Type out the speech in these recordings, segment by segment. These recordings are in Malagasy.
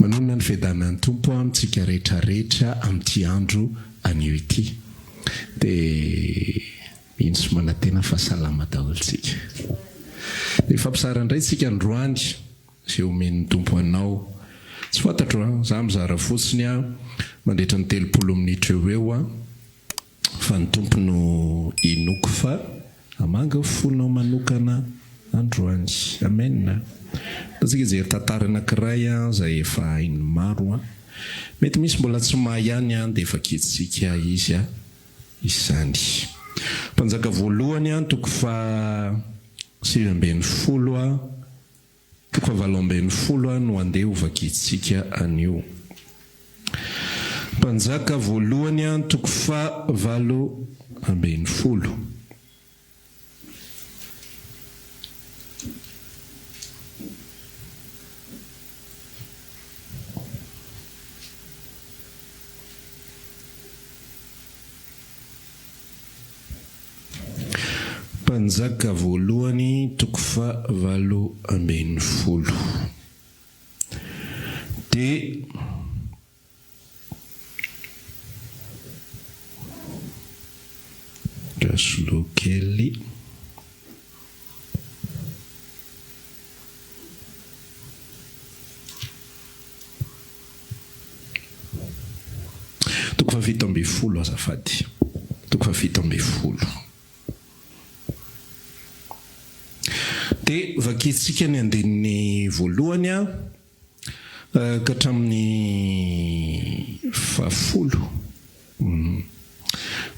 manonona ny fiadanan'ny tompo amintsika rehetrarehetra amin'ity andro anio ity dia insy manatena fahasalama daholotsika. Dia fampisara indray tsika androany izay omen'ny tompo anao. Tsy fantatro za mizara fotsiny mandritra ny 30 minitra eo fa ny tompo no inoko fa amanga fonao manokana androany. Amen. Tsika jery tantara anankiray izay efa hainy maro mety misy mbola tsy mahay ihany dia efa kitsika izy izany. Mpanjaka voalohany toko fa 7 toko fa 7 no andeha hovakitsika anio. Mpanjaka voalohany toko fa 8. Mpanjaka voalohany toko fa 8 dia gasolokely toko fa 7 azafady. Toko fa 7 dia vakitsika ny andeniny voalohany ka hatramin'ny 10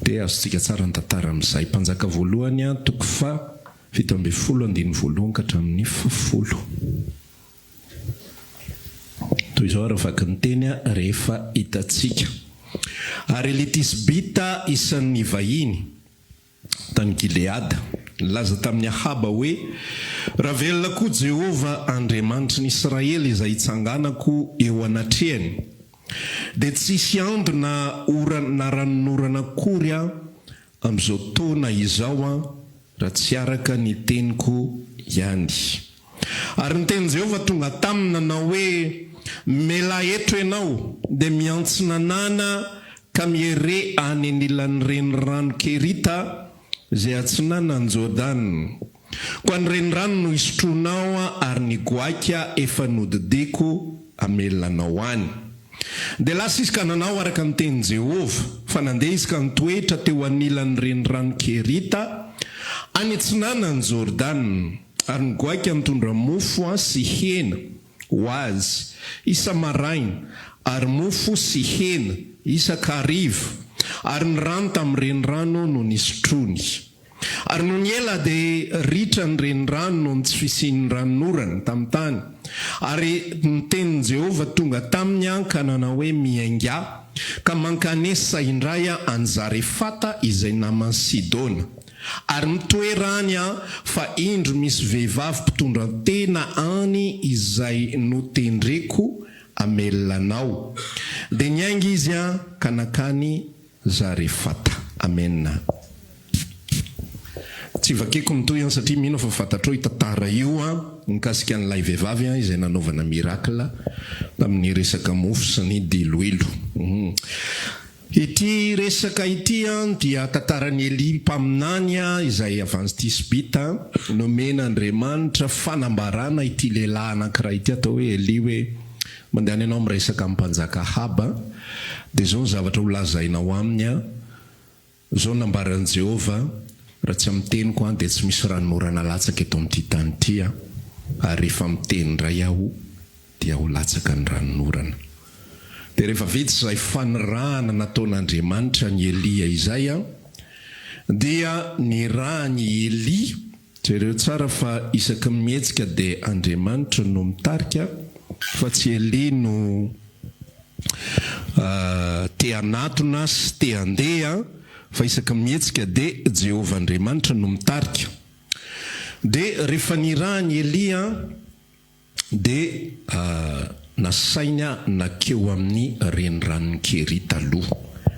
dia azontsika tsara ny tantara amin'izay. Mpanjaka voalohany toko fa 7 andiny voalohany ka hatramin'ny 10. Toy izao raha vaky ny teny rehefa hitatsika. Ary ilay tisbita isan'ny vahiny tany Gileada laza tamin'ny Ahaba hoe raha velona koa Jehova Andriamanitra ny Israely izay hitsanganako eo anatrehany dia tsisy andro na ranonorana akory amin'izao taona izao raha tsy araka ny teniko ihany. Ary ny teny Jehova tonga taminy nanao hoe mela eto ianao dia miantsinanana ka mihere any anilan'ny renirano Kerita izay atsinana ny Jordana. Koa ny renirano no isotronao ary ny goaka efa nodidiko amelanao any. Dia lasa izy ka nanao araka ny teny Jehova fa nandeha izy ka nitoetra teo anilan'ny renirano Kerita any atsinana ny Jordana. Ary ny goaka mitondra mofo sy hena ho azy isa-maraina ary mofo sy hena isa-kariva ary ny rano tamin'ny renirano no nisotrony. Ary no ny ela dia ritra ny renirano no tsy fisian'ny ranonorana tamin'ny tany. Ary ny tenin'i Jehova tonga taminy ka nanao hoe miainga ka mankanesa indray any Zarefata izay namany Sidona. Ary mitoerany fa indro misy vehivavy mpitondra tena any izay notendreko amelanao. Dia niainga izy ka nakany Zarefata. Amen. Tsy vakeko mitoy satria mino fa fantatrao tantara io mikasika an'ilay vehivavy izay nanaovana miracle tamin'ny resaka mofo sy ny diloilo. Ity resaka ity dia tantarany Eli mpaminany izay avy tisbita nomena Andriamanitra fanambarana ity lehilahy anankiray ity atao hoe Eli hoe mandehana ianao miresaka mpanjaka Ahaba dia izao ny zavatra ho lazainao aminy izao nambaran'i Jehova raha tsy amiteniko dia tsy misy ranonorana latsaka eto amin'ity tany ity ary rehefa miteny indray aho dia ho latsaka ny ranonorana. Dia rehefa vita izay fanirahana nataon'Andriamanitra ny Elia izay dia nirahany Eli. Jereo tsara fa isaky mihetsika dia Andriamanitra no mitarika fa tsy Eli no te hanatona sy te handeha fa isaky mihetsika dia Jehova Andriamanitra no mitarika. Dia rehefa nirahany Elia dia nasaina nakeo amin'ny renirano Kerita aloha.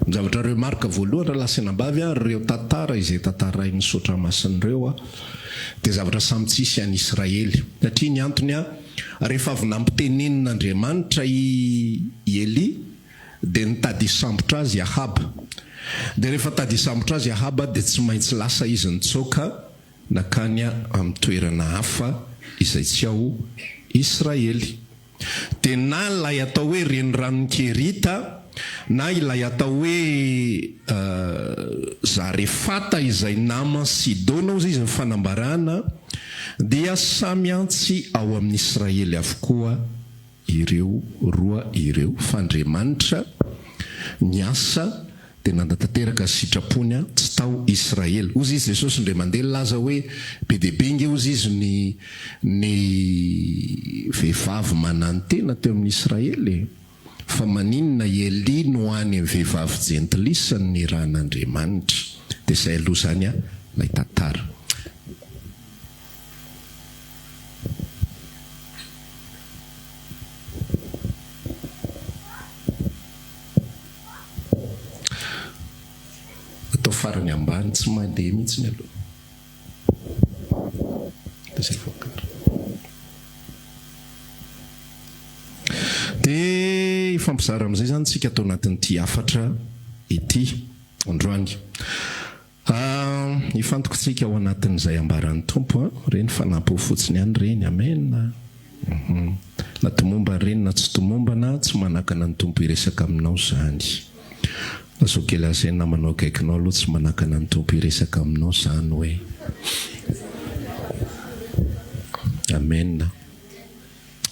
Zavatra reo marika voalohany raha lasanambavy reo tantara izay tantarain'ny sotra masin'ireo dia zavatra samy tsisy an'Israely. Satria ny antony rehefa avy nampitenenin'Andriamanitra i Eli dia nitady hisambotra azy Ahaba. Dia rehefa tady hisambotra azy Ahaba dia tsy maintsy lasa izy nitsoaka nakany amin'ny toerana hafa izay tsy ao Israely. Dia na ilay atao hoe renirano Kerita na ilay atao hoe Zarefata izay nama Sidona ozy izy ny fanambarana, dia samy antsy ao amin'ny Israely avokoa ireo roa ireo. Fa Andriamanitra miasa dia nandatanteraka sitrapony tsy tao Israely. Ozy izy Jesosy indray mandeha laza hoe be dia be nge ozy izy ny vehivavy manantena teo amin'ny Israely. Fa maninona Eli no any amin'ny vehivavy jentilisa ny rahan'Andriamanitra. Dia izay aloha zany lay tantara. Atao farany ambany tsy mandeha mihitsy ny aloha. Dia ifampizara amin'izay zany tsika atao anatin'ity afatra ity androany. Ifantoko tsika ao anatin'izay ambaran'ny tompo reny fanampy ho fotsiny ihany reny. Amen. Na tomomba reny na tsy tomomba na tsy manakana ny tompo iresaka aminao zany. Azao kely azy namanao akaikinao aloha tsy manakana ny tompo iresaka aminao zany hoe amen.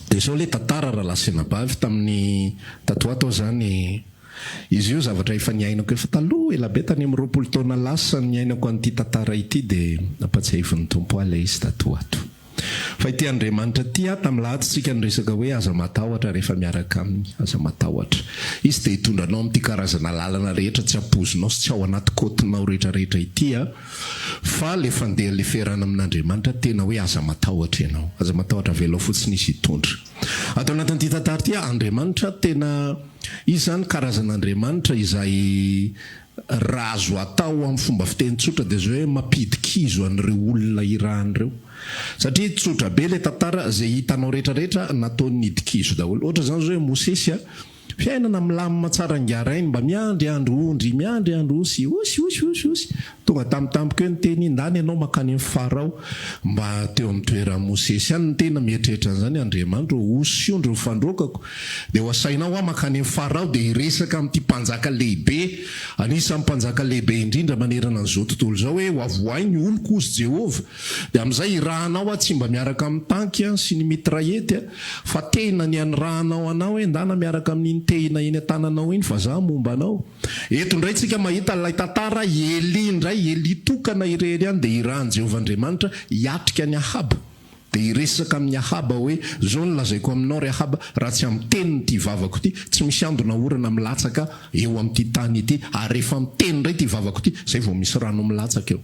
Dia zao le tantara raha lasenabavy tamin'ny tatoato zany, izy io zavatra efa niainako efa taloha elabe tany amin'ny 20 taona lasa niainako an'ity tantara ity dia nampatsiahivin'ny tompo ahy ilay izy tatoato. Fa ity Andriamanitra ity tamin'ny lahady tsika niresaka hoe aza matahotra rehefa miaraka aminy, aza matahotra. Izy dia hitondranao amin'ity karazana lalana rehetra, tsy ampozinao sy tsy ao anaty kotinao rehetrarehetra ity fa le fandeha le fiarana amin'Andriamanitra tena hoe aza matahotra ianao, aza matahotra velao fotsiny izy hitondra. Atao anatin'ity tantara ity Andriamanitra tena izy zany karazan'Andriamanitra izay raha azo atao amin'ny fomba fiteny tsotra dia zao hoe mampidikizo an'ireo olona irahan'ireo. Satria tsotra be le tantara zay hitanao rehetrarehetra nataony nidikizo daholo. Ohatra zany zao hoe Mosesy fiainana milamina tsara ngarainy, mba miandry andro ondry, miandry andro osy tonga tamtampoka eo ny teny indany ianao makany amin'ny Farao mba teo amin'ny toeran'i Mosesy any ny tena mieritreritra an'izany Andriamanitra osy ondro mifandrokako. Dia ho asainao makany amin'ny Farao dia hiresaka amin'ity mpanjaka lehibe, anisan'ny mpanjaka lehibe indrindra manerana an'izao tontolo zao hoe ho avoainy oloko ozy Jehova. Dia amin'izay irahanao tsy mba miaraka amin'ny tanky sy ny mitraillety fa tena ny anirahanao anao hoe ndana miaraka amin'ny tehina eny an-tananao iny fa za momba anao. Eto indray tsika mahita ilay tantara Eli indray, Eli tokana irery any dia irahan Jehova Andriamanitra hiatrika ny Ahaba. Dia hiresaka amin'ny Ahaba hoe zao no lazaiko aminao ry Ahaba, raha tsy amin'ny tenin'ity vavako ity tsy misy andona orana milatsaka eo amin'ity tany ity, ary rehefa miteny indray ity vavako ity zay vao misy rano milatsaka eo.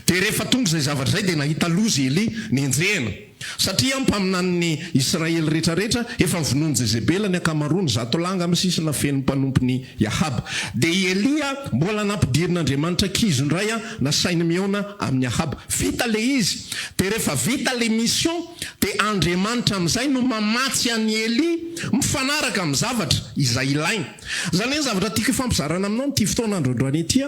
Dia rehefa tonga izay zavatra izay dia nahita loza Eli nenjehana. Satria mpaminan'ny Israely rehetrarehetra efa mivonony Jezebela ny akamaroany zato langa amin'ny sisina feno mpanompony Ahaba. Dia Elia mbola nampidirin'Andriamanitra kizo indray nasainy miona amin'ny Ahaba. Vita le izy. Dia rehefa vita le mission dia Andriamanitra amin'izay no mamatsy an'i Eli mifanaraka amin'ny zavatra izay ilainy. Zany hoe zavatra tiako ifampizarana aminao n'ity fotoana androandroany ity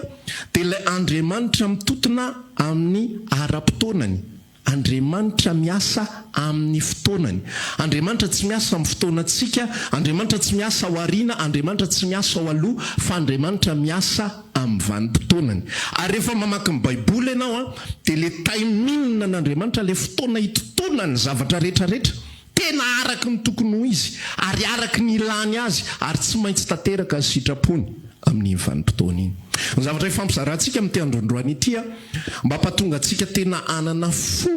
dia ilay Andriamanitra mitotona amin'ny ara-potoanany. Andriamanitra miasa amin'ny fotoanany. Andriamanitra tsy miasa amin'ny fotoanantsika, Andriamanitra tsy miasa ao aoriana, Andriamanitra tsy miasa ao aloha, fa Andriamanitra miasa amin'ny vanim-potoanany. Ary rehefa mamaky ny Baiboly ianao dia le timing n'Andriamanitra, le fotoana hitotonany zavatra rehetrarehetra tena araka ny tokony ho izy, ary araka ny ilany azy, ary tsy maintsy tanteraka azy sitrapony amin'ny vanim-potoana iny. Ny zavatra ifampizarantsika amin'ity androandroany ity mba hampatonga antsika tena anana fo,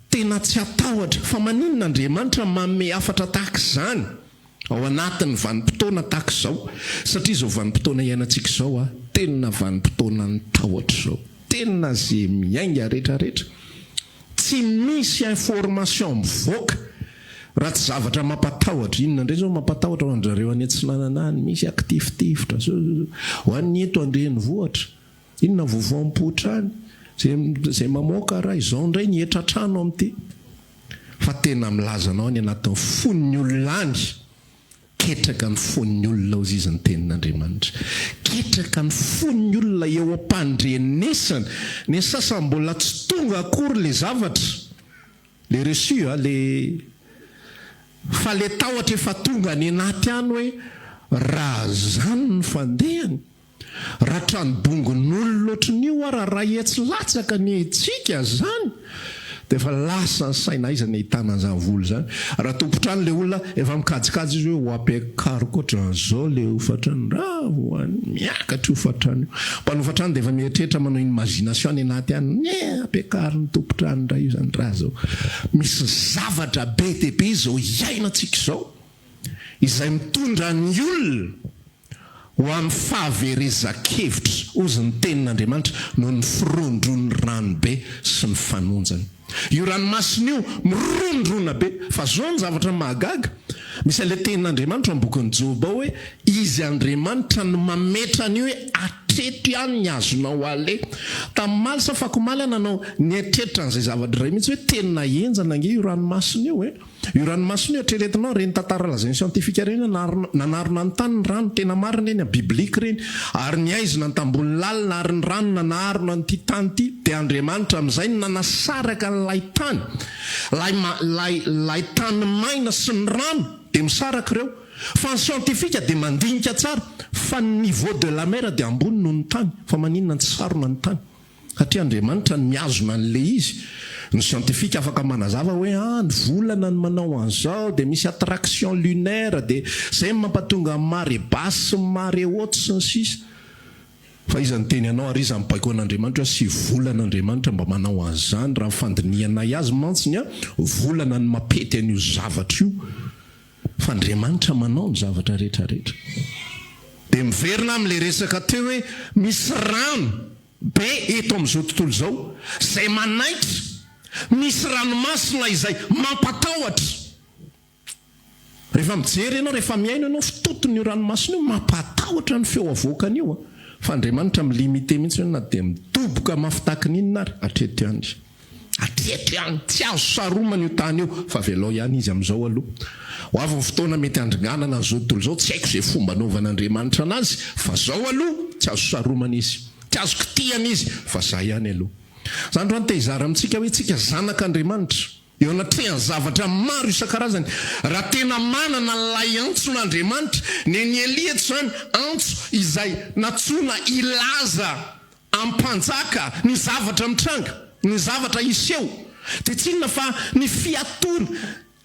tena tsy atahotra fa maninona Andriamanitra manome afatra tahaka izany ao anatin'ny vanim-potoana tahaka izao. Satria izao vanim-potoana iainantsika izao tena vanim-potoana ny tahotra izao, tena zay miainga rehetrarehetra, tsy misy information mivoaka raha tsy zavatra mampatahotra. Inona indray zao mampatahotra ho andrareo any antsinanana any, misy akitifitifitra ho an'ny eto andrenivohitra, inona vovoam-potra any zay mamoaka raha izao indray ny etratrano amin'ity. fa tena milazanao ny anatin'ny fon'ny olona any ketraka ny fon'ny olona ozy izy ny tenin'Andriamanitra ketraka ny fon'ny olona eo am-pandrenesana ny sasany mbola tsy tonga akory le zavatra le reçu le fa le tahotra efa tonga ny anaty any hoe raha zany ny fandehany raha tranobongon'olona ohatran'io raha etsy-latsaka ny etsika zany dia efa lasa ny saina izy ny ahitana an'izany volo zany raha tompotrany le olona efa mikajikajy izy hoe ho ampiakariko ohatran'izao le hofatrany raha hoany miakatra hofatrany mpanofatrany dia efa mieritreritra manao imagination any anaty any ampiakary ny tompotrany raha io zany raha zao misy zavatra be dia be izao iainantsika izao izay mitondra ny olona ho amin'ny fahaverezan-kevitra ozy ny tenin'Andriamanitra no ny firondron'ny ranobe sy ny fanonjany io ranomasina io mirondrona be fa zao ny zavatra mahagaga misy ilay tenin'Andriamanitra ambokin'ny Joba hoe izy Andriamanitra no mametra an'io hoe atreto ihany ny azonao ale tamin'ny maly sa fakomaly nanao nietreritra an'izay zavatra iray mihitsy hoe tena enjana nge io ranomasina io io ranomasina io atreretinao reny tantara lazainy siantifika reny nanarona ny tany ny rano tena marina reny biblika reny ary ny aizina ny tambony lalina ary ny rano nanarona nyty tany ity dia Andriamanitra amin'izay nanasaraka n'lay tany lay tany maina sy ny rano dia misaraka ireo fa ny siantifika dia mandinika tsara fa ny niveau de la mer dia ambony noho ny tany fa maninona ny tsarona ny tany satria Andriamanitra ny miazona n'le izy ny siantifika afaka manazava hoe ny volana ny manao an'izao dia misy attraction lunaire dia zay mampatonga marée basse sy marée haute sy ny sisa fa izy ny teny anao ary izy mipaikoan'Andriamanitra sy volan'Andriamanitra mba manao an'izany raha fandinianay azy mantsiny volana ny mapety an'io zavatra io fa Andriamanitra manao ny zavatra rehetrarehetra dia miverina amin'ilay resaka teo hoe misy rano be eto amin'izao tontolo izao zay manaitra misy ranomasina izay mampatahotra rehefa mijery ianao rehefa miaino ianao fitotony io ranomasina io mampatahotra ny feo avoakany io fa Andriamanitra milimite mihitsy hoe na dia mitoboka mafitaky n'inona ary atreto ihany tsy azo saromana io tany io fa velao ihany izy amin'izao aloha ho avy ny fotoana mety andringanana n'izao tontolo izao tsy haiko izay fomba anaovan'Andriamanitra anazy fa zao aloha tsy azo saromana izy tsy azo kitihana izy fa zay ihany aloha zany raha nytehizara amintsika hoe tsika zanak'Andriamanitra eo anatrehany zavatra maro isan-karazany raha tena manana lay antson'Andriamanitra ny Eliato zany antso izay natsona ilaza ampanjaka ny zavatra mitranga ny zavatra iseho dia tsy inona fa ny fiatona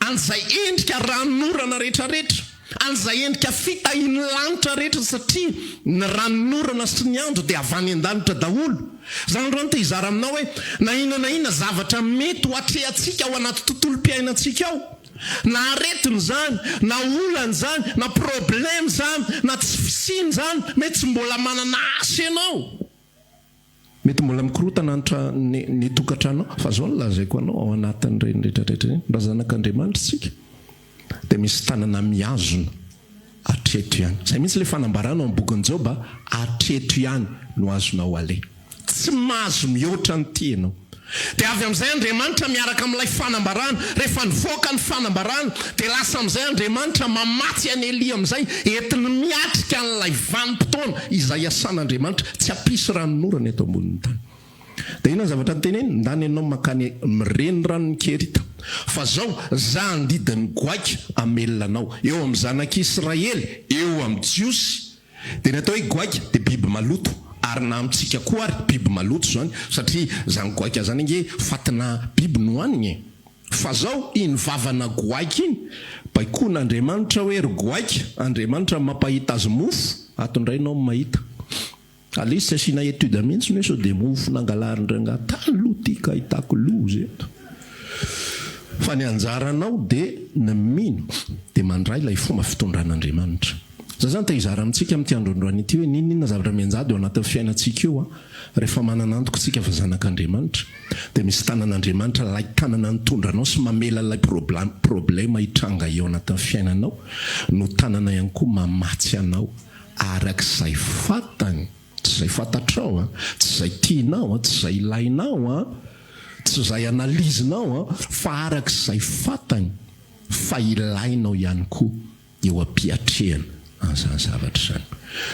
an'izay endrika ranonorana rehetrarehetra an'izay endrika fitahiny lanitra rehetra satria ny ranonorana sy ny andro dia avany an-danitra daholo zany raha nytehizara aminao hoe na inona zavatra mety ho atrehantsika ao anaty tontolo-piainantsika ao na aretiny zany na olany zany na problème zany na tsy fisiny zany mety tsy mbola manana asa ianao mety mbola mikorotana ny tokantrano fa zao nolazaiko anao ao anatin'ny reny rehetrarehetra reny raha zanak'Andriamanitra tsika dia misy tanana miazona atreto ihany zay mihitsy le fanambarana amin'ny bokin'ny Joba atreto ihany no azonao ale tsy mahazo mihoatra ny ty ianao dia avy amin'izay Andriamanitra miaraka amin'ilay fanambarana rehefa nivoaka ny fanambarana dia lasa amin'izay Andriamanitra mamatsy any Elia amin'izay entiny miatrika n'ilay vanim-potoana izay asan'Andriamanitra tsy hampisy ranonorana eto ambonin'ny tany dia ina zavatra nyteneny ndany ianao makany mireny ranony Kerita fa zao zandidiny goaika amelona anao eo amin'ny zanak'Israely eo amin'ny jiosy dia natao hoe goaika dia biby maloto ary na amintsika koa ary biby maloto zany satria zany goaika zany nge fatina biby nohaniny fa zao iny vavana goaika iny baikon'Andriamanitra hoe ry goaika Andriamanitra mampahita azy mofo atondray ianao mahita alay sy asiana étude mihitsy hoe sao dia mofo nangalarindranga tany loha tika hitako loza eto fa ny anjaranao dia ny mino dia mandray ilay fomba fitondran'Andriamanitra za zany tehizara amintsika amin'ity androandroany ity hoe ninona zavatra mianjady eo anatin'ny fiainantsika io rehefa manana antoko tsika fa zanak'Andriamanitra dia misy tanan'Andriamanitra lay tanana nitondranao sy mamela lay problema hitranga eo anatin'ny fiainanao no tanana ihany koa mamatsy anao arak'izay fatany tsy izay fatatrao tsy izay tianao tsy izay ilainao tsy zay analizinao fa arak'izay fatany fa ilainao ihany koa eo ampiatrehana an'izany zavatra zany.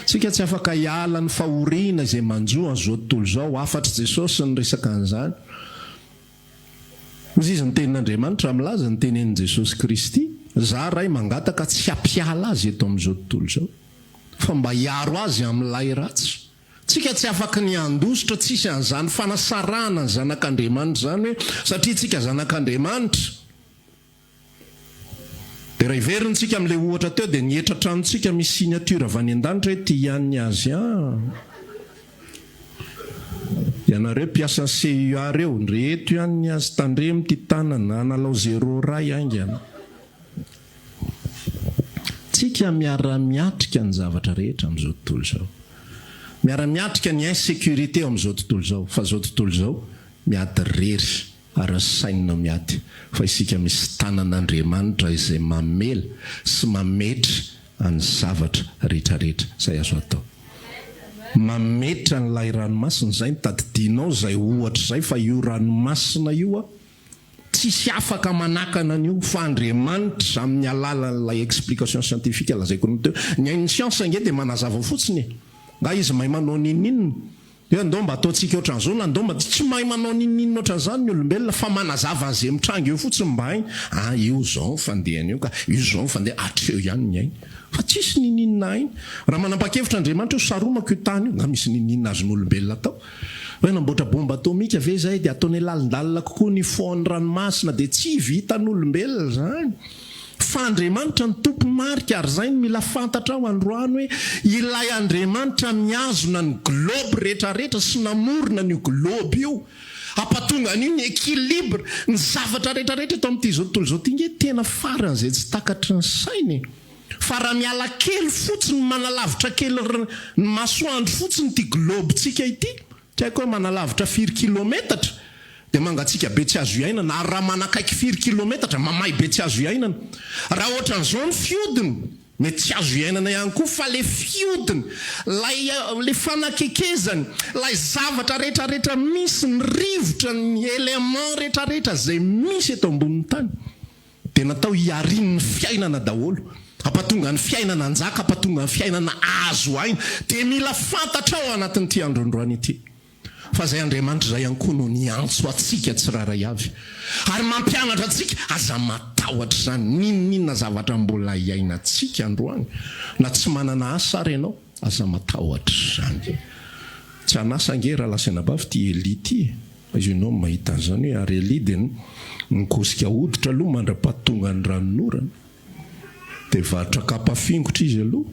Tsika tsy afaka hiala ny fahoriana izay manjo an'izao tontolo izao, afatra Jesosy ny resaka an'izany. Ozy izy ny tenin'Andriamanitra milaza ny tenenin' Jesosy Kristy, za ray mangataka tsy hampiala azy eto amin'izao tontolo izao, fa mba hiaro azy amin'ilay ratsy. Tsika tsy afaka ny andositra tsisy an'izany fanasarana ny zanak'Andriamanitra zany hoe satria tsika zanak'Andriamanitra. Dia raha iverintsika amin'ilay ohatra teo dia nietra tranontsika misy signature avy any an-danitra hoe ty ihany azy ianareo mpiasa ny CUA reo reto ihany azy tandremo ty tanana analao 0 ray aingana. Tsika miara-miatrika ny zavatra rehetra amin'izao tontolo izao, miara-miatrika ny insécurité amin'izao tontolo izao, fa izao tontolo izao miady rery ary sainina miady fa isika misy tanan'Andriamanitra izay mamela sy mametra any zavatra rehetrarehetra izay azo atao. Mametra n'ilay ranomasina zay ny tadidianao zay ohatra zay fa io ranomasina io tsisy afaka manakana an'io fa Andriamanitra amin'ny alalan'ilay explication scientifique lazaiko ny teo. Ny ain'ny siansa nge dia manazava fotsiny nga izy mahay manao ninninina andao mba ataontsika ohatran'izao na andao mba tsy mahay manao ninninina ohatran'izany ny olombelona fa manazava an'izay mitranga eo fotsiny mba hainy io zao fandehany io ka io zao fandeha atreo ihany ny ainy fa tsisy ninninina ainy. Raha manapa-kevitra Andriamanitra io saromako io tany io nga misy ninninina azon'olombelona atao hoe namboatra bomba atomika ve zay dia ataony lalindalina kokoa ny foan'ny ranomasina dia tsy vitan'olombelona zany fa Andriamanitra ny tompo marika. Ary zay ny mila fantatra ao androany hoe ilay Andriamanitra miazona ny globe rehetrarehetra sy namorona n'io globe io, ampatonga an'io ny équilibre ny zavatra rehetrarehetra eto amin'ity zao tontolo zao ty nge tena faran'izay tsy takatry ny sainy. Fa raha miala kely fotsiny manalavitra kely ny masoandro fotsiny ty globe-tsika ity, tsy haiko hoe manalavitra 4 kilometatra dia mangatsika be tsy azo iainana, ary raha manakaiky 4 kilometatra mamay be tsy azo iainana. Raha ohatran'izao ny fiodiny mety tsy azo iainana ihany koa, fa le fiodiny le fanakekezany lay zavatra rehetrarehetra misy ny rivotra ny élément rehetrarehetra zay misy eto ambonin'ny tany dia natao hiarin'ny fiainana daholo, ampatonga ny fiainana anjaka, ampatonga ny fiainana azo aina. Dia mila fantatra ao anatin'ity androandroany ity fa zay Andriamanitra zay ihany koa no niantso atsika tsiraray avy ary mampianatra atsika aza matahotra zany ninninna zavatra mbola iaina atsika androany na tsy manana asa ary ianao aza matahotra zany. Tsy anasa nge raha lasanabavy ty Eli ty izy ianao mahita an'izany hoe ary Eli dia nikosika hoditra aloha mandra-pahatonga ny ranonorana dia varotra kapafingotra izy aloha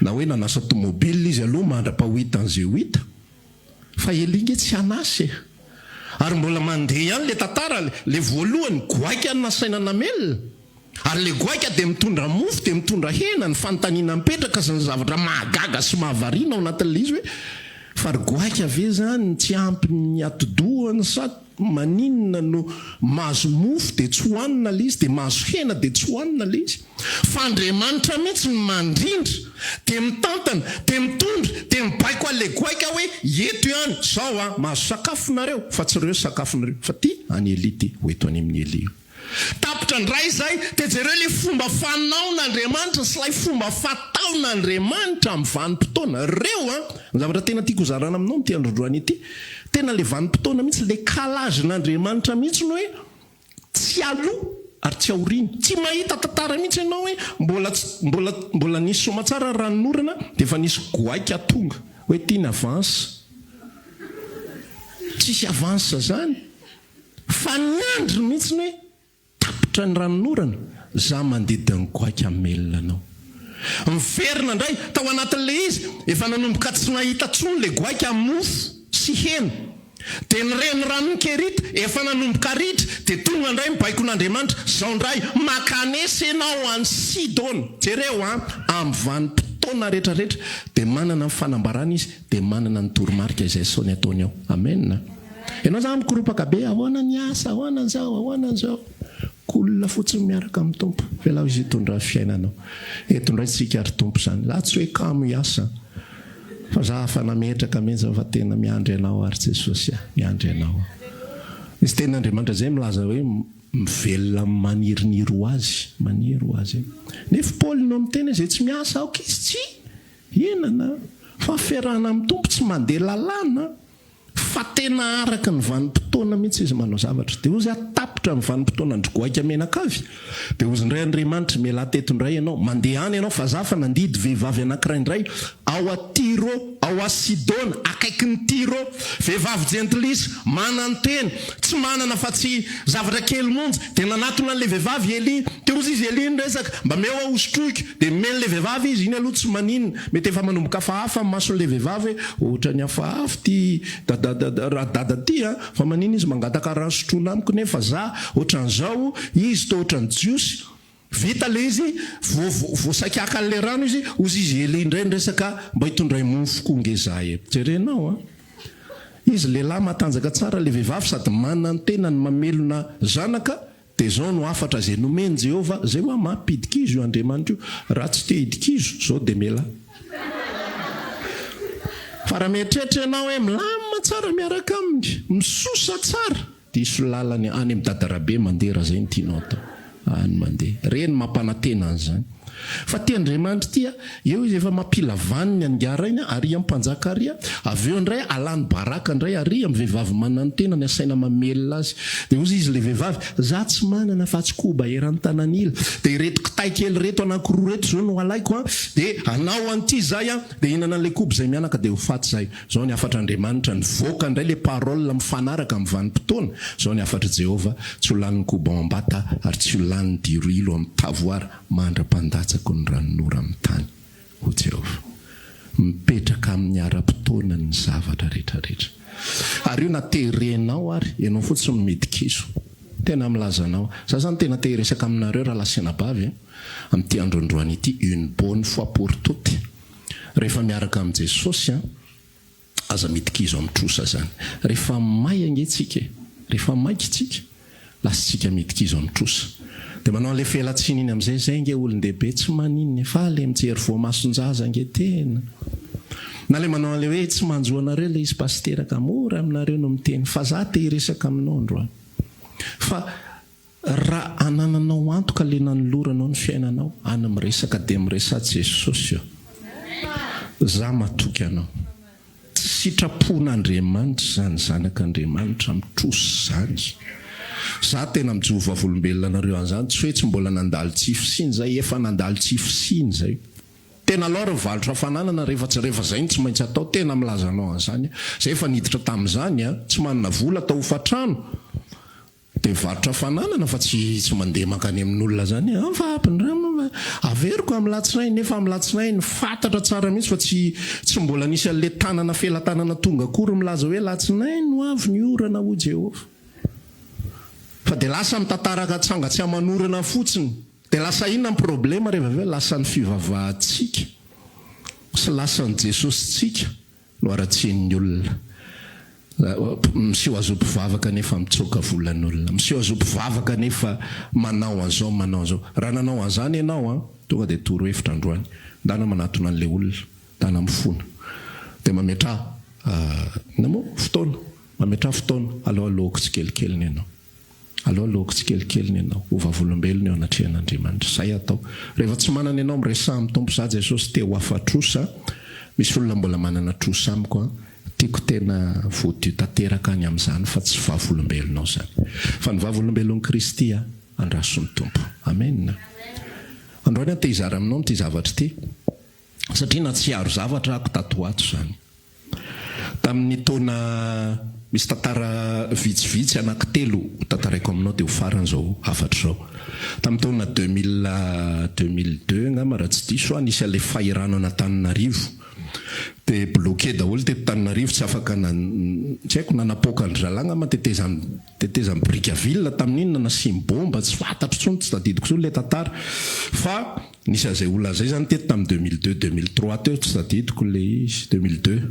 na hoe nanasa tomobile izy aloha mandra-pahoita an'izay ho hita. Fa Eli nge tsy anasy ary mbola mandeha ihany le tantara. Le voalohany goaika ny nasaina namelona ary le goaika dia mitondra mofo dia mitondra hena ny fanontaniana mipetraka sy ny zavatra mahagaga sy mahavariana ao anatin'le izy hoe fa ry goaika ve zany tsy ampy ny atidohany sa maninona no mahazo mofo dia tsy hohanina le izy dia mahazo hena dia tsy hohanina le izy. Fa Andriamanitra mihitsy ny mandrindra dia mitantana dia mitondra dia mibaiko an'le goaika hoe eto ihany zao mahazo sakafonareo fa tsy reo sakafonareo fa ty any Eli ty ho eto any amin'ny Eli. Tapitra ndray zay dia jereo le fomba fanaon'Andriamanitra sy lay fomba fataon'Andriamanitra amin'ny vanim-potoana reo ny zavatra tena tiako zarana aminao n'ity androandroany ity. Tena le vanim-potoana mihitsy le kalazon'Andriamanitra mihitsy no hoe tsy aloha ary tsy aoriny. Tsy mahita tantara mihitsy ianao hoe mbola nisy somatsara ranonorana dia efa nisy goaika tonga hoe tiany avansa. Tsisy avansa zany fa ny andro mihitsy hoe tapitra ny ranonorana za mandidiny goaika melona anao. Miverina indray tao anatin'le izy efa nanomboka tsy nahita tsony le goaika mofo sy hena dia ny reny rano nykerita efa nanomboka ritra dia tonga indray mibaikon'Andriamanitra zao indray makanesy ianao any Sidona jereo amin'ny vanim-potoana rehetrarehetra dia manana ny fanambarana izy dia manana ny toromarika izay saony ataony ao. Amen. Ianao zany mikoropaka be ahoana ny asa ahoana an'izao kolona fotsiny miaraka amin'ny tompo vela izy hitondra fiainanao. Eto indray tsika ary tompo zany za tsy hoe kamo hiasa fa za fa nametraka mihitsy fa tena miandry ianao ary Jesosy miandry ianao. Misy ten'Andriamanitra zay milaza hoe mivelona maniriniro azy, maniry azy. Nefa Paoly no miteny zay tsy miasa aoka izy tsy inana fa ferahana amin'ny tompo tsy mandeha lalàna fa tena araka ny vanim-potoana mihitsy izy manao zavatra. Dia ozy atapitra ny vanim-potoana androgoaika menakavy. Dia ozy indray Andriamanitra mela tetondray ianao mandeha any ianao fa zafa nandidy vehivavy anankiray ao a Tiro, ao a Sidona, akaiky ny Tiro, vehivavy gentlisy mananteny, tsy manana fa tsy zavatra kely monjy. Dia nanatona an'ilay vehivavy Eli. Dia ozy izy Eli resaka mba meo ahosotroiky. Dia men'ilay vehivavy izy iny aloha tsy maninona. Mety efa manomboka hafahafa amin'ny mason'ilay vehivavy ohatra ny hafahafa ty raha dada ty fa manina izy mangataka raha sotroina amiko nefa za ohatran'izao izy to ohatran'ny jiosy. Vita le izy voasakiaka an'le rano izy ozy izy Eli indray resaka mba hitondray mofo kongezahy jerenao izy lehilahy matanjaka tsara le vehivavy sady manantena ny mamelona zanaka. Dia zao no afatra zay nomeny Jehova zay hoa mampidikizo io Andriamanitra io. Raha tsy te hidikizo zao dia mela fa raha mieritreritra ianao hoe milamina tsara miaraka aminy misosa tsara dia iso lalany any amin'ny dadarabe mandeha raha zay ny tianao atao any mandeha reny mampanantena an'izany. Fa ty Andriamanitra tia eo izy efa mampila vaniny angara iny ary ampanjaka aria avy eo indray alany baraka indray ary amin'ny vehivavy manantena ny asaina mamelona azy. Dia ozy izy le vehivavy za tsy manana fa tsy koba eran'ny tanan'ila. Dia ireto kitay kely reto anankiroa reto zao no alaiko dia anao an'ity zay dia hinana an'ilay koba zay mianaka dia ho faty zay. Zao ny afatra Andriamanitra nivoaka indray le parole mifanaraka amin'ny vanim-potoana. Zao ny afatra Jehova tsy ho lan'ny koba ao am-bata ary tsy ho lan'ny diroilo amin'ny tavoara mandra-pandatsako ny ranonora amin'ny tany ho Jehova. Mipetraka amin'ny ara-potoana ny zavatra rehetrarehetra. Ary io na terenao ary ianao fotsiny midikiso tena milazanao. Za zany tena te hiresaka aminareo raha lasina bavy amin'ity androandroany ity une bonne fois pour toutes. Rehefa miaraka amin'ny Jesosy aza midikizo amin'ny trosa zany. Rehefa may angentsika, rehefa maiky tsika lasitsika midikizo amin'ny trosa. Dia manao le felatsiny iny amin'izay zay nge olon-dehibe tsy maninona fa le mijery voamason-jaza nge tena. Na le manao le hoe tsy manjo anareo le izy pasteraka mora aminareo no miteny fa za te hiresaka aminao androany. Fa raha anananao antoka le nanoloranao ny fiainanao any miresaka dia miresatsy Jesosy io. Za matoky anao. Tsy sitrapon'Andriamanitra zany zanak'Andriamanitra mitroso zany. Za tena mijova volombelona anareo an'izany tsy hoe tsy mbola nandalo tsifosiny zay efa nandalo tsifosiny zay. Tena aloha ry valotra fananana rehefa zay tsy maintsy atao tena milazanao an'izany. Zay efa niditra tamin'izany tsy manana vola atao hofatrano. Dia varotra fananana fa tsy mandeha mankany amin'olona zany. Fa averiko amin'ny latsinainy nefa amin'ny latsinainy fantatra tsara mihitsy fa tsy mbola nisy an'le tanana felatanana tonga akory milaza hoe latsinainy no avy ny orana ho Jehova. Fa dia lasa mitantaraka tsanga tsy amanorana fotsiny. Dia lasa inona ny problema rehefa avy eo lasa ny fivavahantsika sy lasa ny Jesosy tsika no aratsian'ny olona. Miseho azo mpivavaka nefa mitsoka volan'olona. Miseho azo mpivavaka nefa manao an'izao manao an'izao. Raha nanao an'izany ianao tonga dia toro-hevitra androany. Dana manatona an'ilay olona, dana mifona. Dia mametra fotoana, mametra fotoana aloha tsikelikely ny ianao. Aloha tsikelikely ny ianao. Ovavolombelona eo anatrehan'Andriamanitra. Zay atao. Rehefa tsy manana ianao miresaha amin'ny tompo za Jesosy te ho afa-trosa, misy olona mbola manana trosa amiko tiako tena voadio tanteraka any amin'izany fa tsy vavolombelonao zany. Fa ny vavolombelon'i Kristy andraso ny tompo. Amen. Androany te hizara aminao n'ity zavatra ity. Satria na tsy aro zavatra ako tato ato zany. Tamin'ny taona misy tantara vitsivitsy anankitelo tantaraiko aminao dia ho faran'izao hafatra izao. Tamin'ny taona 2002 angamba raha tsy diso nisy an'ilay fahirano an'Antananarivo. Dia bloqué daholo teto Antananarivo tsy afaka tsy haiko nanapoaka ny zalagna tetezany Brickaville tamin'iny nasim bomba tsy fantatro tsony tsy tadidiko tsony le tantara. Fa nisy an'izay olona zay zany teto tamin'ny 2002-2003 teo tsy tadidiko le izy 2002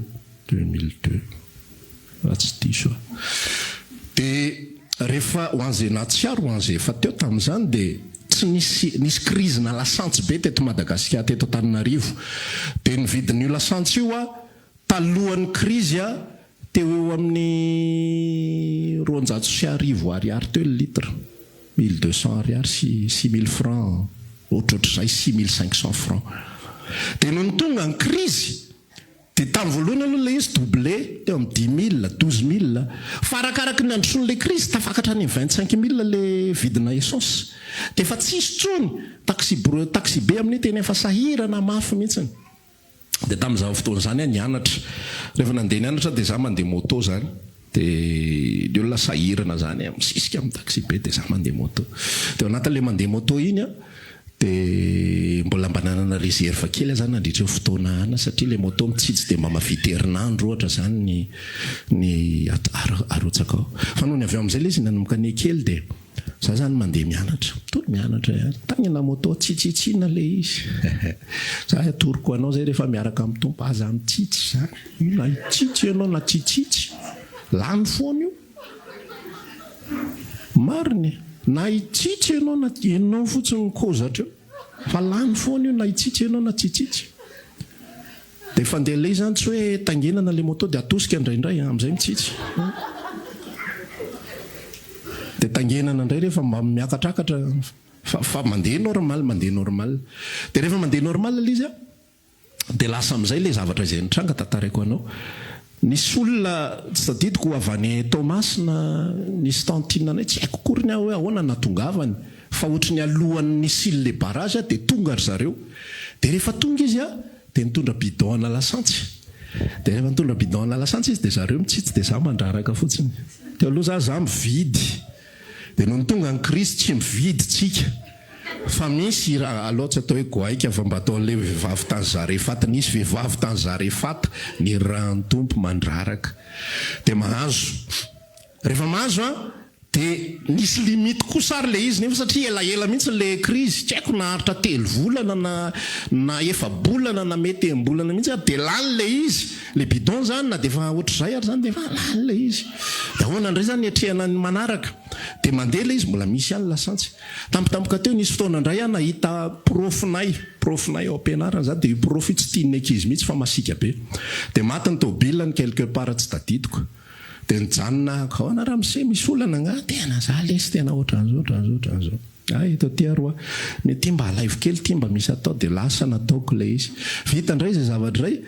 raha tsy diso. Dia rehefa ho an'izay natsiaro ho an'izay efa teo tamin'izany dia tsy nisy krizina lasantsy be teto Madagasikara teto Antananarivo. Dia ny vidin'io lasantsy io talohan'ny krizy teo eo amin'ny 200 teo le litre, 1200 ariary sy 6000 francs, ohatrohatr'izay 6500 francs. Dia noho ny tonga ny crise, dia tamin'ny voalohany aloha ilay izy doublé teo amin'ny 10 000, 12 000, fa arakaraka ny androsoan'ilay crise tafakatra ny 25 000 le vidina essence. Dia efa tsisy tsony taxi be amin'ny teny efa sahirana mafy mihitsiny. Dia tamin'izao fotoana izany nianatra, rehefa nandeha nianatra dia izaho mandeha moto zany, dia ny olona sahirana zany misisika amin'ny taxi be dia izaho mandeha moto. Dia anatin'ilay mandeha moto iny dia mbola mba nanana réserve kely zany nandritra fotoana ana, satria le moto mitsitsy dia mba mavita herinandro ohatra zany ny arotsaka ao. Fa noho ny avy eo amin'izay le izy nanomboka ny kely dia za zany mandeha mianatra, tony mianatra tagnina moto tsitsitsiana le izy. Za atoroko anao zay rehefa miaraka amin'ny tompo, aza mitsitsy zany, na itsitsy ianao na tsitsitsy lany foana io mariny, na itsitsy ianao na enao fotsiny kozatra io fa lany foana io, na itsitsy ianao na tsitsitsy. Dia fandeha le zany tsy hoe tangenana le moto dia atosika indraindray amin'izay mitsitsy. Dia tangenana indray rehefa mba miakatrakatra, fa mandeha normal. Dia rehefa mandeha normal le izy dia lasa amin'izay le zavatra izay nitranga tantarako anao. Nisy olona tsy tadidiko avy any Tomasina, nisy tantinanay tsy haiko kory ny hoe ahoana natongavany, fa ohatry ny alohan'ny sily le barage dia tonga ry zareo. Dia rehefa tonga izy dia nitondra bidon ana lasantsy. Dia rehefa nitondra bidon ana lasantsy izy dia zareo mitsitsy dia za mandraraka fotsiny. Teo aloha za mividy. Dia noho ny tonga ny crise tsy mividy tsika. Fa misy aloha tsy atao hoe goaika fa mba atao an'ilay vehivavy tany zarefata, nisy vehivavy tany zarefata ny rahan'ny tompo mandraraka. Dia mahazo. Rehefa mahazo dia nisy limite kosa ary le izy nefa, satria elaela mihitsy le crise, tsy haiko naharitra 3 volana na 4 bolana na mety 1 bolana mihitsy dia lany le izy. Le bidon zany na dia efa ohatr'izay ary zany dia efa lany le izy. Dia ahoana indray zany etrehana ny manaraka. Dia mandeha le izy mbola misy ihany lasantsy. Tampotampoka teo nisy fotoana indray nahita profinay ao ampianarana za, dia io prof tsy tian'ny ankizy mihitsy fa masika be. Dia maty ny tobilany quelque part tsy tadidiko. Dia nijanona kaona raha mise misy olana nga tena za lesy tena ohatran'izao. Eto ty aroa mety mba alaivo kely ty mba misy atao dia lasa nataoko le izy. Vita indray izay zavatra iray,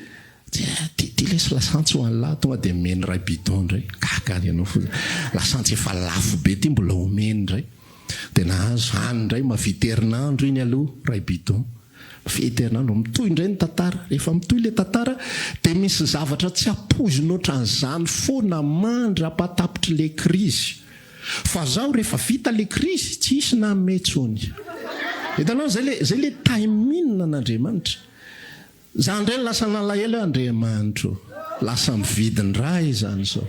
ty lesy lasantsy ho an'lahy tonga dia meny ray bidon indray. Kakany ianao fotsiny, lasantsy efa lafo be ty mbola omeny indray. Dia nahazo hany indray mavita herinandro iny aloha ray bidon. Mavita herinandro mitohy indray ny tantara. Rehefa mitohy le tantara dia misy zavatra tsy apoizina ohatran'izany foana mandra patapitra le crise. Fa zaho rehefa vita le crise tsy isy na metsony. Hitanao zay le timing n'Andriamanitra. Za indray lasa nalahelo Andriamanitra, lasa mividiny raha izany zao.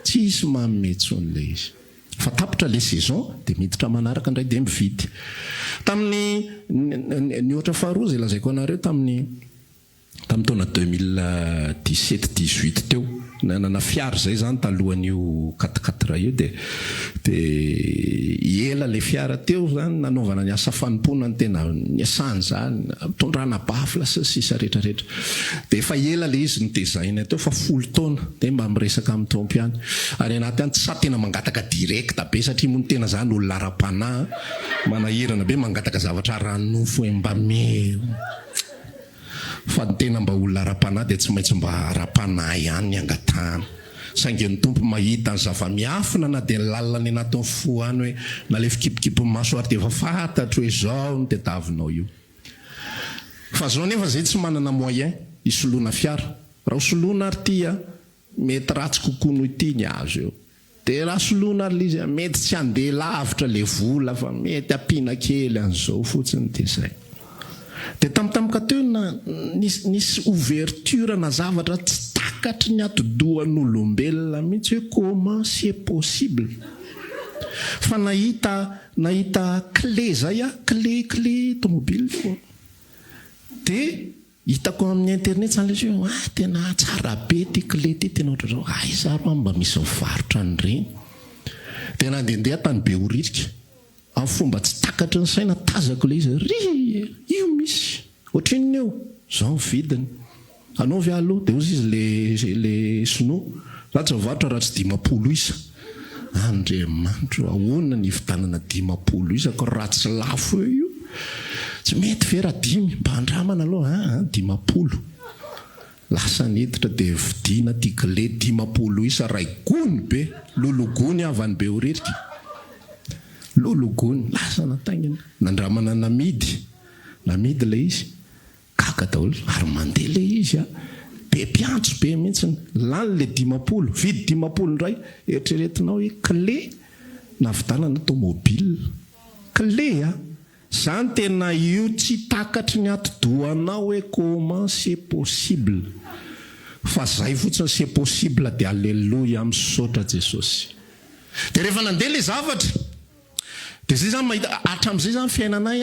Tsy isy mametsony le izy. Fa tapitra le saison dia miditra manaraka indray dia mividy. Tamin'ny ny ohatra faharoa izay lazaiko anareo tamin'ny taona 2017-18 teo, nanana fiara zay zany talohan'io 4x4 io dia ela le fiara teo zany nanaovana ny asa fanompoana ny tena niasany zany, tondrana bafla sy sisa rehetrarehetra. Dia efa ela le izy nitezaina teo fa 10 taona dia mba miresaka amin'ny tompo ihany. Ary anaty any tsy sa tena mangataka direkta be, satria moa tena zany olona ara-panahy manahirana be mangataka zavatra ranofo hoe mba me. Fa ny tena mba olona ara-panahy dia tsy maintsy mba ara-panahy ihany ny angatahana. Saingy ny tompo mahita ny zava-miafina na dia ny lalany anatin'ny fo any hoe na le fikipikipo maso ary dia efa fantatro hoe zao no tadiavinao io. Fa zao nefa zay tsy manana moyen isoloana fiara. Raha soloana ary ty mety ratsy kokoa noho ity ny azo eo. Dia raha soloana ary izy mety tsy andeha lavitra le vola fa mety ampiana kely an'izao fotsiny dia zay. Dia tampotampoka teo nisy ouverture na zavatra tsy takatry ny atidohan'olombelona mihitsy hoe comment c'est possible. Fa nahita clé zay clé tomobile io. Dia hitako amin'ny internet zany le hoe tena tsara be ty clé ty, tena ohatr'izao zaro mba misy mivarotra an'ireny. Dia nandehandeha tany be horitrika amin'ny fomba tsy takatry ny saina, tazako le izy io misy ohatrin'ny eo zao ny vidiny, anao ve aloha dia ozy izy le sinoa ratsavatra raha tsy 10 isa Andriamanitra ahoana ny vitanana 10 isa ko ratsy lafo io tsy mety vera 10 mba andramana aloha 10 lasa niditra dia vidiana tia le 10 isa raigony be lologony avany be oretrika lologony lasa nataingina nandramana namidy le izy kaka daholo ary mandeha le izy be piantso be mihitsy lany le 10 vidy 10 ndray eritreretinao hoe clé navidanana tomobile clé zany tena io tsy takatry ny atidohanao hoe comment c'est possible fa zay fotsiny c'est possible dia alleluia misaotra Jesosy dia rehefa nandeha le zavatra dia zay zany mahita hatram'izay zany fiainanay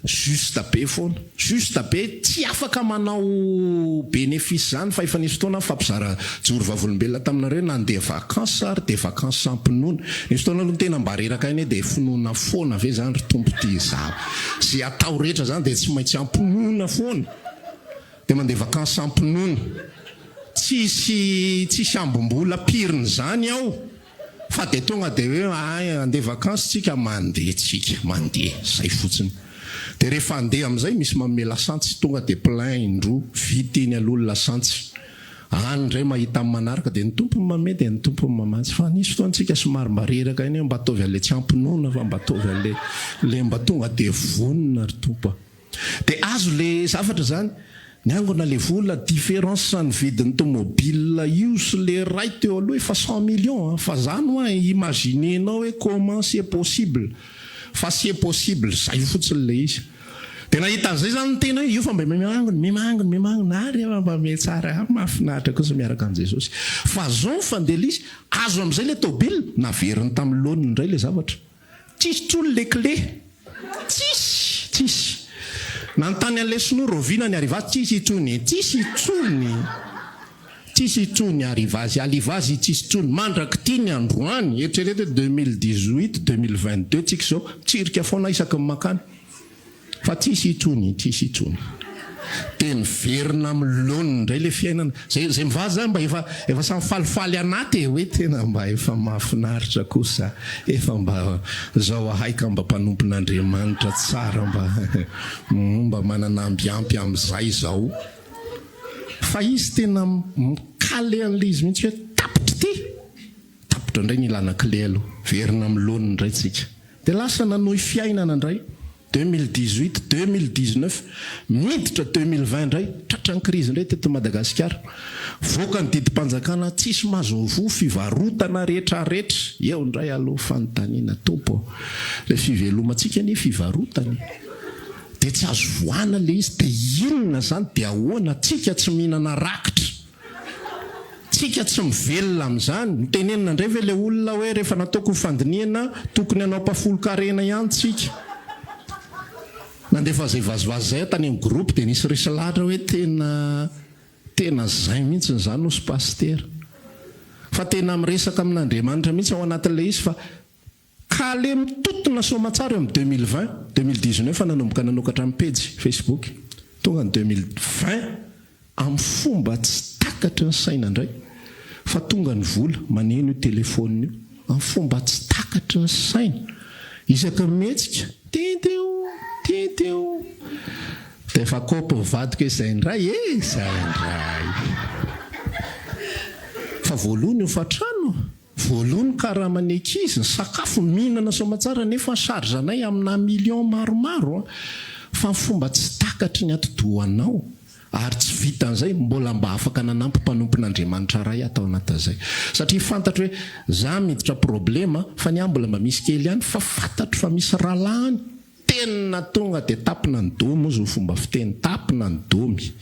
juste be foana juste be tsy afaka manao bénéfice zany fa efa nisy fotoana fampizara joro vavolombelona taminareo nandeha vacances ary dia vacances sampinoana nisy fotoana aloha tena mba reraka iny dia finoana foana ave zany ry tompo ty zava zay atao rehetra zany dia tsy maintsy ampinoana foana dia mandeha vacances sampinoana tsisy ambombola piriny zany aho fa dia tonga dia hoe andeha vacances tsika mandeha tsika mandeha zay fotsiny dia rehefa andeha amin'izay misy manome lasantsy tonga dia plein indroa viteny alohany lasantsy andray mahita amin'ny manaraka dia ny tompony mame dia ny tompony mamatsy fa nisy fotoantsika somary mba reraka iny mba ataovy an'le tsy ampinoana fa mba ataovy an'le mba tonga dia vonona ry tompo dia azo le zavatra zany niangona le vola différence ny vidin'ny tomobile io sy le ray teo aloha efa 100 millions fa zany hoe imaginenao hoe comment c'est possible fa c'est possible zay fotsiny le izy dia nahita an'izay zany ny tena hoe io fa mba mimangona ary mba me tsara mahafinaritra kosa miaraka an' Jesosy fa zao fandeha izy azo amin'izay le tobile naveriny tamin'ny loniny indray le zavatra tsisy tsony le clé tsisy nanontany an'le sinoa roviana ny arivazy tsisy tsony arivazy alivazy tsisy tsony mandraky tiany androany eritrereto 2018 2022 tsika zao tsirika foana isaky makany fa tsisy tsony dia niverina amin'ny loniny indray le fiainana zay mivazy zany mba efa samy falifaly anaty hoe tena mba efa mahafinaritra kosa efa mba zao ahaika mba mpanompon'Andriamanitra tsara mba manana ambiampy amin'izay zao fa izy tena mikaly an'le izy mihitsy hoe tapitra indray ny ilana clé aloha verina amin'ny loniny indray tsika dia lasa nanohy fiainana indray 2018 2019 miditra 2020 indray tratrany crise indray teto Madagasikara voaka ny didi-panjakana tsisy mazovo fivarotana rehetrarehetra eo indray aloha fanontaniana tompo le fivelomantsika ny fivarotany dia tsy azo voana le izy dia inona zany dia ahoana tsika tsy mihinana rakitra tsika tsy mivelona amin'izany mitenenina indray ve le olona hoe rehefa nataoko fandiniana tokony hanao mpafolo-karena ihany tsika nandefa zay vazivazy zay tany amin'ny groupe dia nisy resy lahatra hoe tena zay mihitsy ny zany nosy paster fa tena miresaka amin'Andriamanitra mihitsy ao anatin'le izy fa kale mitotona somatsara eo amin'ny 2020 2019 fa nanomboka nanokatra amin'ny page Facebook tonga ny 2020 amin'ny fomba tsy takatry ny saina indray fa tonga ny vola maneno io telefônina io amin'ny fomba tsy takatry ny saina isaka mihetsika tinteo dia efa kopy mivadika izay indray fa voalohany io fatrano voalohany karaha manekizy ny sakafo mihinana somatsara nefa charge anay amina million maromaro fa fomba tsy takatry ny atidohanao ary tsy vitan'izay mbola mba afaka nanampy mpanompon'Andriamanitra ray atao anatin'izay satria fantatro hoe za miditra problema fa ny ambola mba misy kely ihany fa fantatro fa misy ralahany tena tonga dia tapina ny domy izy ho fomba fiteny tapina ny domy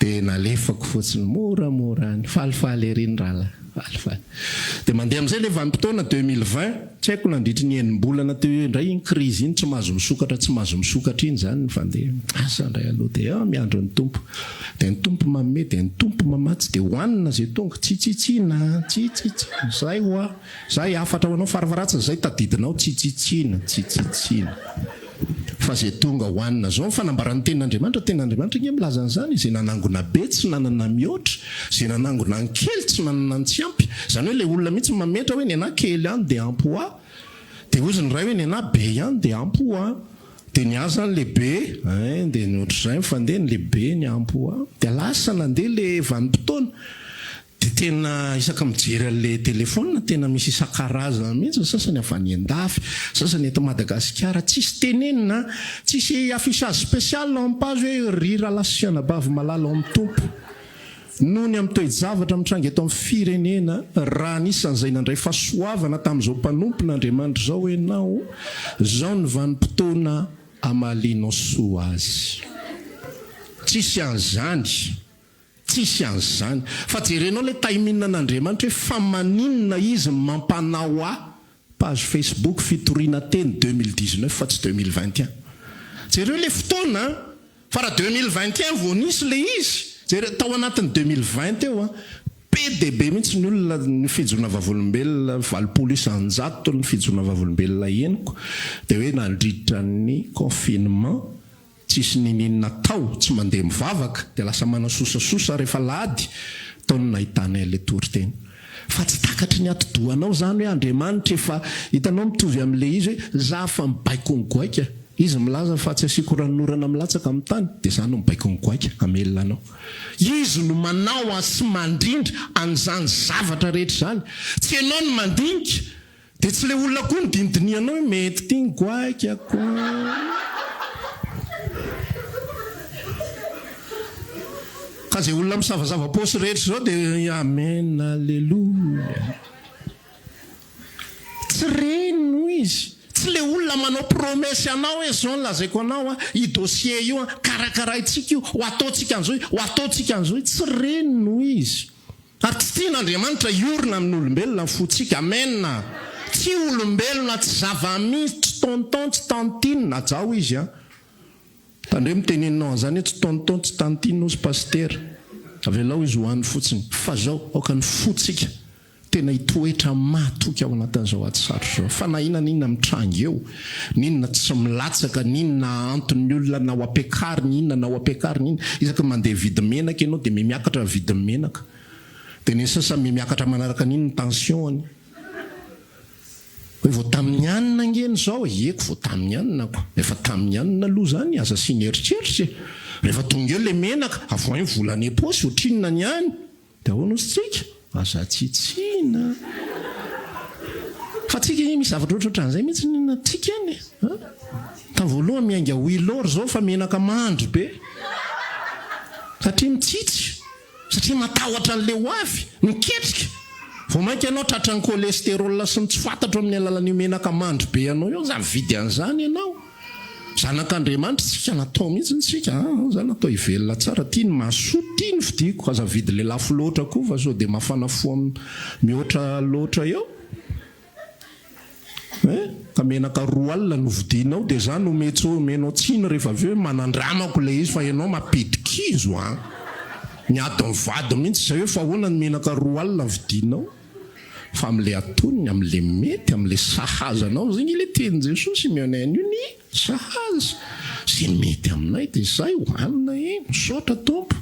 dia nalefako fotsiny moramora any falifaly eriny rahalahy falifaly dia mandeha amin'izay le vanim-potoana 2020 tsy haiko nandritry ny enim-bolana teo indray iny crise iny tsy mahazo misokatra iny zany ny fandeha asa indray aloha dia miandro ny tompo dia ny tompo mamey dia ny tompo mamatsy dia hoanina zay tonga tsitsitsina zay hoa zay afatra ho anao faravaratsiny zay tadidinao tsitsitsina fa zay tonga hoanina zao fanambarany tenin'Andriamanitra. Tenin'Andriamanitra nge milaza an'izany, zay nanangona be tsy nanana mihoatra, zay nanangona ny kely tsy nanana ny tsy ampy. Zany hoe le olona mihitsy mametra hoe ny ana kely any de emploi, de ozy ny ray hoe ny ana be ihany de emploi, de ny azy zany lehibe de ny ohatr'izay mifandeha ny lehibe ny emploi, de lasa nandeha le vanim-potoana. De tena isaka mijery an'le telefona tena misy isan-karazana mihitsy, sasany avy any an-dafy, sasany eto Madagasikara, tsisy tenenina, tsisy affichage spécial ao amin'ny page hoe ry ralasiana bavy malala ao amin'ny tompo. Noho ny amin'ny toe-javatra mitranga eto amin'ny firenena, raha nisan'izay nandray fahasoavana tamin'izao mpanompon'Andriamanitra zao hoe nao zao ny vanim-potoana amalianao soa azy. Tsisy an'izany, tsisy an'izany. Fa jerenao le taiminina an'Andriamanitra hoe fa maninona izy mampanao page Facebook fitoriana teny 2019 fa tsy 2021. Jereo le fotoana, fa raha 2021 vao nisy le izy. Jereo tao anatin'ny 2020 eo PDB mihitsy ny olona ny fijona vavolombelona 900 ny fijona vavolombelona henoko, de hoe nandritra ny confinement, tsisy ninina tao, tsy mandeha mivavaka, de lasa manasosasosa rehefa lady taony nahitana le Toriteny. Fa tsy takatry ny atidohanao zany hoe Andriamanitra efa hitanao mitovy amin'le izy hoe za fa mibaiko ny goaika. Izy milaza fa tsy asiako ranorana milatsaka amin'ny tany, de zany no mibaiko ny goaika amelona anao. Izy no manao sy mandrindra an'izany zavatra rehetra zany. Tsy ianao no mandinika, de tsy le olona koa ny dindinianao hoe mety ty ny goaikako. Ka zay olona misavazava posy rehetra zao de amen, alleluia. Tsy reno izy. Tsy le olona manao promesy anao hoe zao lazaiko anao i dossier io karakaraitsika io, ho ataotsika an'izao, ho ataotsika an'izao. Tsy reno izy. Ary tsy tian'Andriamanitra iorina amin'olombelona fotsika. Amen. Tsy olombelona, tsy zava-misy, tsy tonton, tsy tantine na zao izy tandre miteneninao an'izany hoe tsy tonton, tsy tantine ozy paster. Avelao izy hoany fotsiny. Fa zao aoka ny fotsika tena hitoetra matoky ao anatin'izao atsarotro zao. Fa na inona mitranga eo, ninona tsy milatsaka, ninona anton'ny olona na ho apekary, ninona na ho apekary, ninona isaka mandeha vidy menaka ianao de miakatra vidy menaka. De ny sasany miakatra manaraka ninona tensiony. Hoe vao tamin'ny anina ngeny zao, eko vao tamin'ny anina ko. Efa tamin'ny anina aloha zany aza sy nieritreritry. Rehefa tonga eo le menaka, avoa volany posy otrinona ny any. De ahoana tsika? Aza tsitsina. Fa tsika misy zavatra ohatrohatran'izay mihitsy natsika any. Tamin'ny voalohany miainga huilor zao fa menaka mandry be. Satria mitsitsy, satria matahotra an'le hoavy, miketrika. Vao mainka ianao tratran'ny cholestérol sy ny tsy fantatro amin'ny alalan'io menaka mandry be ianao eo, za mividy an'izany ianao. Zanak'Andriamanitra tsika natao mihitsy tsika, za natao ivelona tsara, tiany mahasoa, tiany vidiko, aza vidy le lafo loatra koa fa so de mafana fo mihoatra loatra eo. Ka menaka 2 alina no vidinao, de za no menao tsiny rehefa avy hoe manandramako le izy fa ianao mapitikizo miady mivady mihitsy zay hoe fa ahoana ny menaka 2 alina vidinao. Fa amin'le atoniny, amin'le mety, amin'le sahazanao zegny le teny Jesosy mianay an'io ny sahaza. Zay mety aminay de zay hoanina misaotra tompo.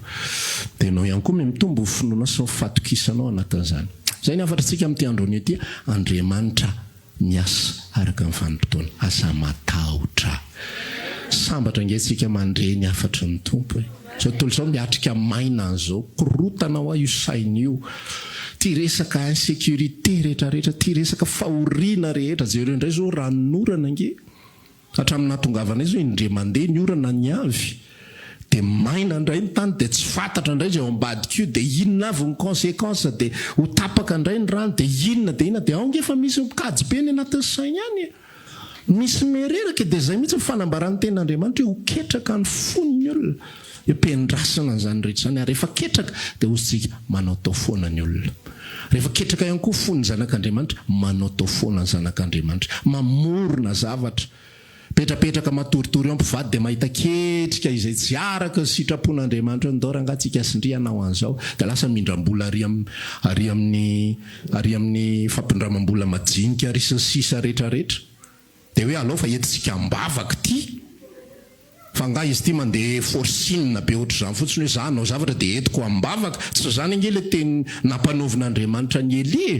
De nao ihany koa mitombo finoana sy fatokisanao anatin'izany. Zay ny afatratsika amin'ity andronio ity, Andriamanitra miasa araka ny vanim-potoana, asa matahotra. Sambatra ngesika mandreny afatry ny tompo. Zao tontolo zao miatrika maina an'izao, korotanao io sain'io. Ty resaka insécurité rehetrarehetra, ty resaka fahoriana rehetra, jereo indray zao ranorana nge. Hatramin'ny nahatongavana izy hoe indre mandeha ny orana ny avy. De maina indray ny tany, de tsy fantatra indray zay ao ambadika io, de inona avy ny conséquence, de ho tapaka indray ny rano, de inona, de ao nge fa misy mikajy be ny anatin'ny sainy any. Misy mereraka, de zay mihitsy fanambarany ten'Andriamanitra hoe ho ketraka ny fon'ny olona. Empendrasana an'izany rehetra zany, ary rehefa ketraka de ozytsika manao tao foana ny olona. Rehefa ketraka ihany koa fon'ny zanak'Andriamanitra, manao tao foana ny zanak'Andriamanitra, mamorona zavatra. Petrapetraka matoritory eo ampivady de mahita ketrika izay tsy araka ny sitrapon'Andriamanitra ndao rangatsika sindrianao an'izao, de lasa mindram-bola ary amin'ny fampindramam-bola majinika ary sy ny sisa rehetrarehetra. De hoe alao fa entitsika ambavaka ty, fa nga izy ity mandeha forsinina be ohatr' zany fotsiny hoe zanao zavatra dia etiko ambavaka tsy zany ange le teny nampanovin'Andriamanitra ny Elia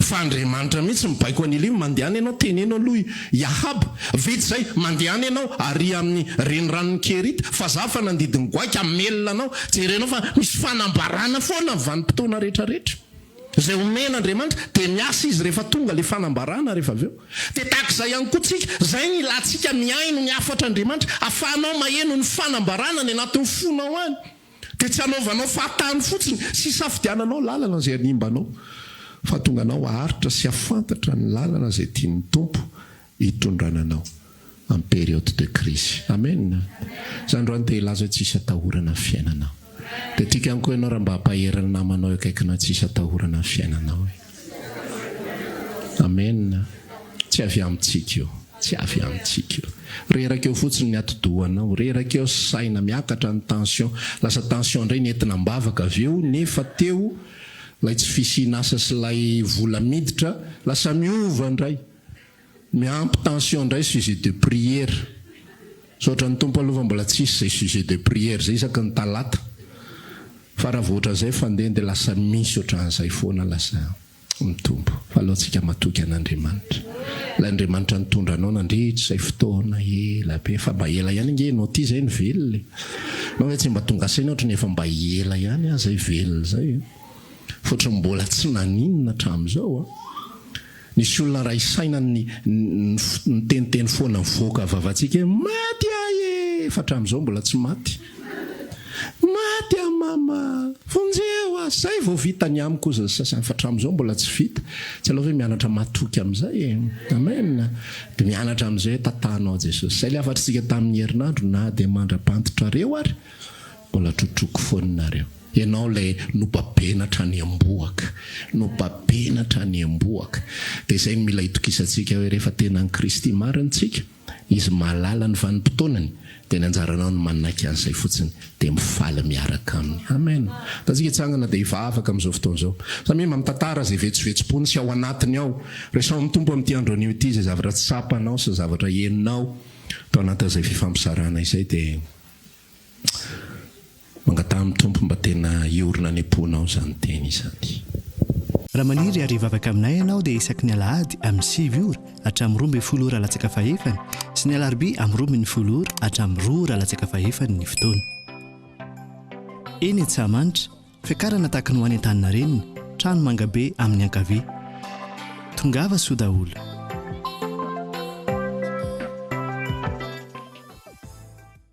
fa Andriamanitra mihitsy mibaiko any Elia mandehany ianao teneno aloha Yahaba vitsy zay mandehany ianao ary amin'ny reniranon'ny Kerita fa za fa nandidiny goaika amelona anao jerenao fa misy fanambarana foana vanim-potoana rehetrarehetra zay omen'Andriamanitra dia miasa izy rehefa tonga le fanambarana rehefa avy eo dia takizay ihany koa tsika zay ny ilantsika miaino ny afatra Andriamanitra afahanao maheno ny fanambarana ny anatin'ny fonao any dia tsy hanaovanao fahatany fotsiny sy safidiananao lalana zay animbanao fa tonga anao aharitra sy afantatra ny lalana zay tian'ny Tompo hitondrananao amin'ny période de crise. Amen. Zany ro te ilaza tsisy atahorana ny fiainanao. Dia tika ihany koa ianao raha mba hampaherana namanao akaikina tsisy atahorana ny fiainanao. Amen. Tsy avy amintsika io. Tsy avy amintsika io. Reraka eo fotsiny ny atidohanao, reraka eo saina miakatra ny tension, lasa tension indray nentina mbavaka avy eo nefa teo lay tsy fisinasa sy lay vola miditra lasa miova indray. Miampy tension indray sujet de prière. Sotra ny Tompo aloha mbola tsisy zay sujet de prière zay isaky ny talata. Fa raha voatra zay fandeha dia lasa misy ohatran'izay foana lasa mitombo. Fa alohantsika matoky an'Andriamanitra. L'Andriamanitra nitondra anao nandritra izay fotoana ela be fa mba ela ihany nge nao ty zay ny velona. Nao hoe tsy mba tonga saina ohatry nefa mba ela ihany zay velona zay. Fotry mbola tsy naninona hatramin'izao. Nisy olona ray saina ny teniteny foana mivoaka vavantsika maty aye fa hatramin'izao mbola tsy maty. Maty a mama vonjeo zay vao vita ny amiko za sasany fa hatramin'izao mbola tsy vita. Tsy aloha hoe mianatra matoky amin'izay. Amen. Dia mianatra amin'izay tatanao Jesosy. Zay le afatritsika tamin'ny herinandro na dia mandrapantitrareo ary mbola trotroko foanareo. Ianao lay nobabenatra ny amboaka, nobabenatra ny amboaka. Dia izay mila hitokisantsika hoe rehefa tena ny Kristy marintsika, izy mahalala ny vanim-potoanany, dia ny anjaranao ny manaiky an'izay fotsiny dia mifaly miaraka aminy. Amen. Tatsika hitsangana dia hivavaka amin'izao fotoana izao. Samy mamitantara izay vetsovetsom-pony sy ao anatiny ao. Rehefa mitompo amin'ity andro anio ity izay zavatra tsapanao sy zavatra heninao tao anatin'izay fifampisarana izay dia mangatamy Tompo mba tena iorina ny amponao zany teny izany. Raha maniry ary hivavaka aminay ianao dia isaky ny alahady amin'ny 7 ora hatramin'ny 12 ora latsaka fahefany sy ny alarobia amin'ny 12 ora hatramin'ny 2 ora latsaka fahefany ny fotoana. Eny Antsahamanitra, fiakarana tahaka ny ho any an-tany reniny, trano mangabe amin'ny ankavia. Tongava soa daholo.